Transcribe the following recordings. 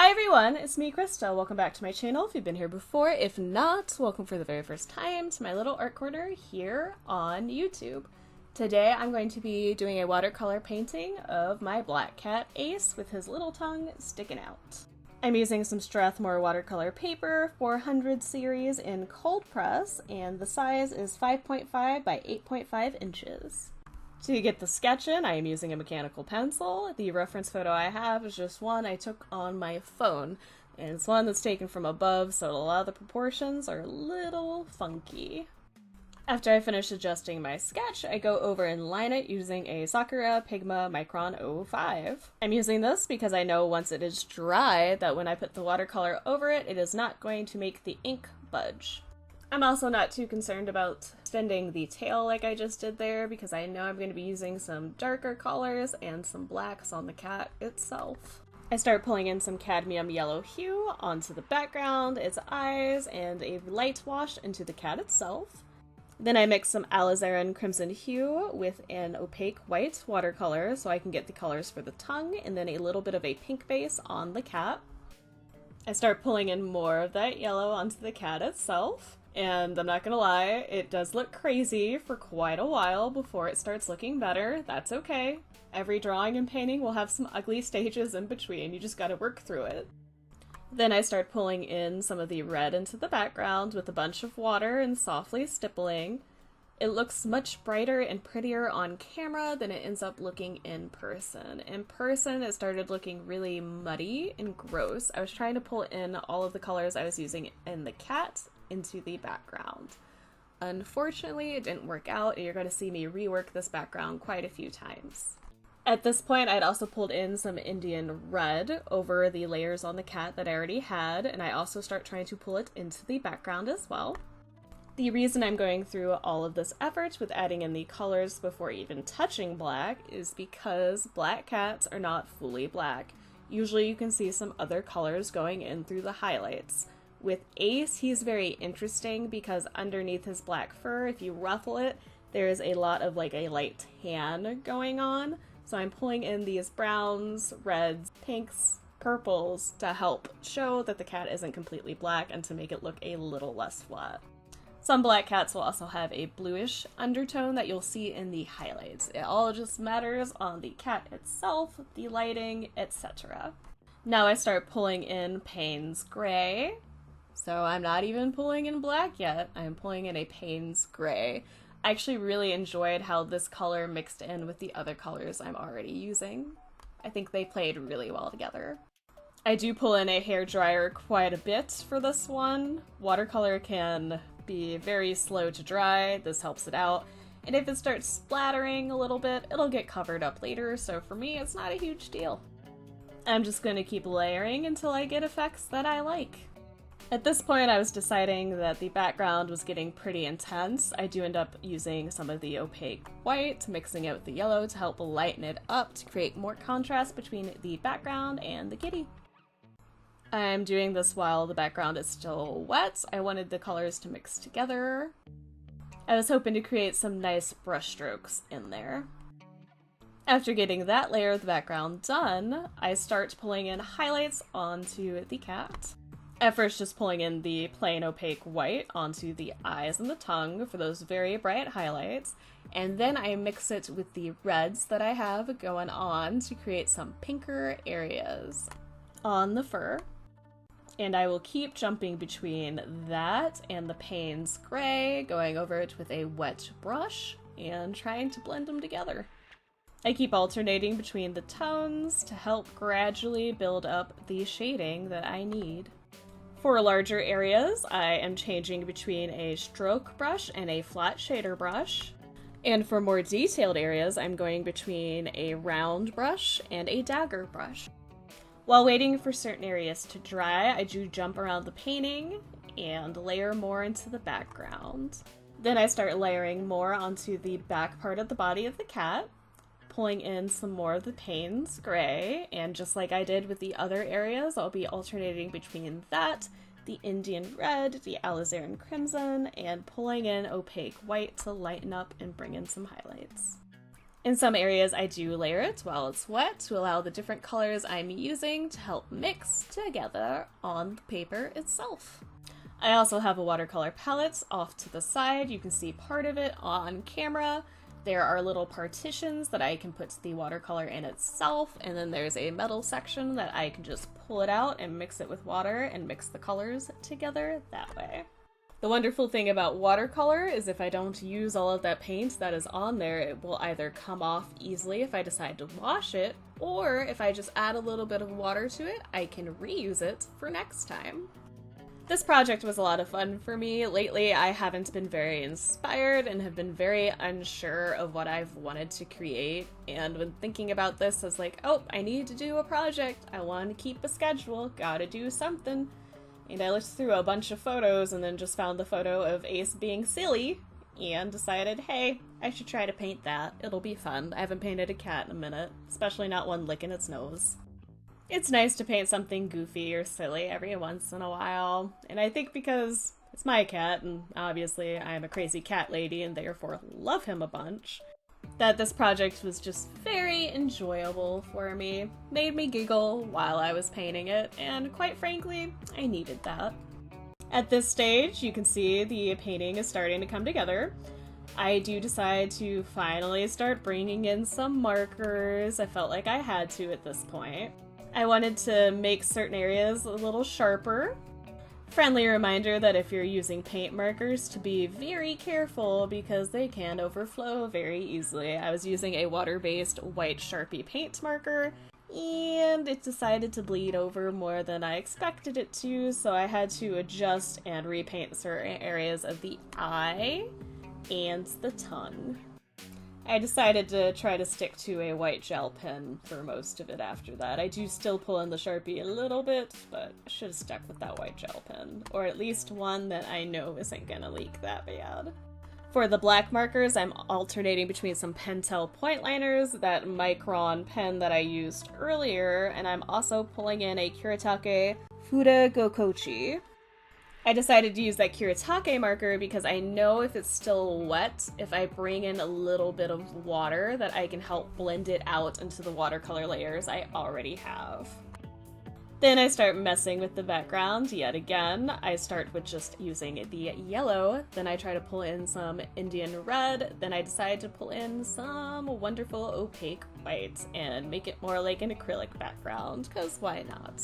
Hi everyone, it's me, Krista. Welcome back to my channel if you've been here before. If not, welcome for the very first time to my little art corner here on YouTube. Today I'm going to be doing a watercolor painting of my black cat Ace with his little tongue sticking out. I'm using some Strathmore watercolor paper 400 series in cold press, and the size is 5.5 by 8.5 inches. To get the sketch in, I am using a mechanical pencil. The reference photo I have is just one I took on my phone, and it's one that's taken from above, so a lot of the proportions are a little funky. After I finish adjusting my sketch, I go over and line it using a Sakura Pigma Micron 05. I'm using this because I know once it is dry that when I put the watercolor over it, it is not going to make the ink budge. I'm also not too concerned about extending the tail like I just did there because I know I'm going to be using some darker colors and some blacks on the cat itself. I start pulling in some cadmium yellow hue onto the background, its eyes, and a light wash into the cat itself. Then I mix some Alizarin crimson hue with an opaque white watercolor so I can get the colors for the tongue, and then a little bit of a pink base on the cat. I start pulling in more of that yellow onto the cat itself. And I'm not gonna lie, it does look crazy for quite a while before it starts looking better. That's okay. Every drawing and painting will have some ugly stages in between. You just gotta work through it. Then I start pulling in some of the red into the background with a bunch of water and softly stippling. It looks much brighter and prettier on camera than it ends up looking in person. In person, it started looking really muddy and gross. I was trying to pull in all of the colors I was using in the cat into the background. Unfortunately, it didn't work out, and you're going to see me rework this background quite a few times. At this point, I'd also pulled in some Indian red over the layers on the cat that I already had, and I also start trying to pull it into the background as well. The reason I'm going through all of this effort with adding in the colors before even touching black is because black cats are not fully black. Usually you can see some other colors going in through the highlights. With Ace, he's very interesting because underneath his black fur, if you ruffle it, there is a lot of like a light tan going on. So I'm pulling in these browns, reds, pinks, purples to help show that the cat isn't completely black and to make it look a little less flat. Some black cats will also have a bluish undertone that you'll see in the highlights. It all just matters on the cat itself, the lighting, etc. Now I start pulling in Payne's gray. So I'm not even pulling in black yet, I'm pulling in a Payne's gray. I actually really enjoyed how this color mixed in with the other colors I'm already using. I think they played really well together. I do pull in a hairdryer quite a bit for this one. Watercolor can be very slow to dry, this helps it out. And if it starts splattering a little bit, it'll get covered up later, so for me it's not a huge deal. I'm just going to keep layering until I get effects that I like. At this point, I was deciding that the background was getting pretty intense. I do end up using some of the opaque white, mixing it with the yellow to help lighten it up to create more contrast between the background and the kitty. I'm doing this while the background is still wet. I wanted the colors to mix together. I was hoping to create some nice brush strokes in there. After getting that layer of the background done, I start pulling in highlights onto the cat. At first just pulling in the plain opaque white onto the eyes and the tongue for those very bright highlights, and then I mix it with the reds that I have going on to create some pinker areas on the fur. And I will keep jumping between that and the Payne's gray, going over it with a wet brush and trying to blend them together. I keep alternating between the tones to help gradually build up the shading that I need. For larger areas, I am changing between a stroke brush and a flat shader brush. And for more detailed areas, I'm going between a round brush and a dagger brush. While waiting for certain areas to dry, I do jump around the painting and layer more into the background. Then I start layering more onto the back part of the body of the cat, pulling in some more of the Payne's gray, and just like I did with the other areas, I'll be alternating between that, the Indian red, the Alizarin crimson, and pulling in opaque white to lighten up and bring in some highlights. In some areas I do layer it while it's wet to allow the different colors I'm using to help mix together on the paper itself. I also have a watercolor palette off to the side. You can see part of it on camera. There are little partitions that I can put the watercolor in itself, and then there's a metal section that I can just pull it out and mix it with water and mix the colors together that way. The wonderful thing about watercolor is if I don't use all of that paint that is on there, it will either come off easily if I decide to wash it, or if I just add a little bit of water to it, I can reuse it for next time. This project was a lot of fun for me. Lately, I haven't been very inspired and have been very unsure of what I've wanted to create. And when thinking about this, I was like, oh, I need to do a project. I want to keep a schedule. Gotta do something. And I looked through a bunch of photos and then just found the photo of Ace being silly and decided, hey, I should try to paint that. It'll be fun. I haven't painted a cat in a minute, especially not one licking its nose. It's nice to paint something goofy or silly every once in a while, and I think because it's my cat, and obviously I'm a crazy cat lady and therefore love him a bunch, that this project was just very enjoyable for me, made me giggle while I was painting it, and quite frankly, I needed that. At this stage, you can see the painting is starting to come together. I do decide to finally start bringing in some markers. I felt like I had to at this point. I wanted to make certain areas a little sharper. Friendly reminder that if you're using paint markers to be very careful because they can overflow very easily. I was using a water-based white Sharpie paint marker and it decided to bleed over more than I expected it to, so I had to adjust and repaint certain areas of the eye and the tongue. I decided to try to stick to a white gel pen for most of it after that. I do still pull in the Sharpie a little bit, but I should have stuck with that white gel pen. Or at least one that I know isn't gonna leak that bad. For the black markers, I'm alternating between some Pentel Pointliners, that Micron pen that I used earlier, and I'm also pulling in a Kuretake Fudegokochi. I decided to use that Kuretake marker because I know if it's still wet, if I bring in a little bit of water, that I can help blend it out into the watercolor layers I already have. Then I start messing with the background yet again. I start with just using the yellow, then I try to pull in some Indian red, then I decide to pull in some wonderful opaque white and make it more like an acrylic background, because why not?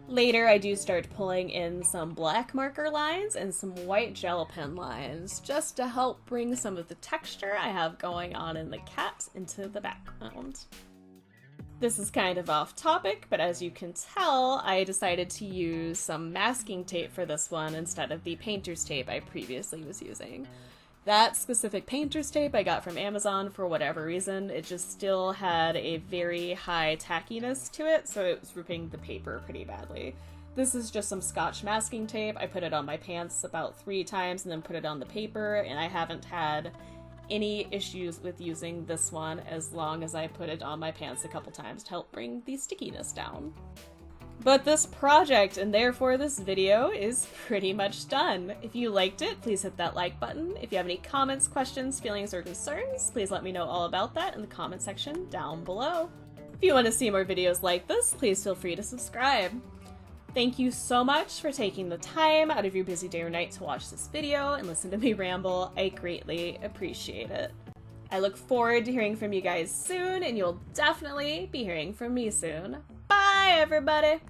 Later, I do start pulling in some black marker lines and some white gel pen lines, just to help bring some of the texture I have going on in the cat into the background. This is kind of off topic, but as you can tell, I decided to use some masking tape for this one instead of the painter's tape I previously was using. That specific painter's tape I got from Amazon for whatever reason. It just still had a very high tackiness to it, so it was ripping the paper pretty badly. This is just some Scotch masking tape. I put it on my pants about 3 times and then put it on the paper, and I haven't had any issues with using this one as long as I put it on my pants a couple times to help bring the stickiness down. But this project, and therefore this video, is pretty much done. If you liked it, please hit that like button. If you have any comments, questions, feelings, or concerns, please let me know all about that in the comment section down below. If you want to see more videos like this, please feel free to subscribe. Thank you so much for taking the time out of your busy day or night to watch this video and listen to me ramble. I greatly appreciate it. I look forward to hearing from you guys soon, and you'll definitely be hearing from me soon. Bye, everybody!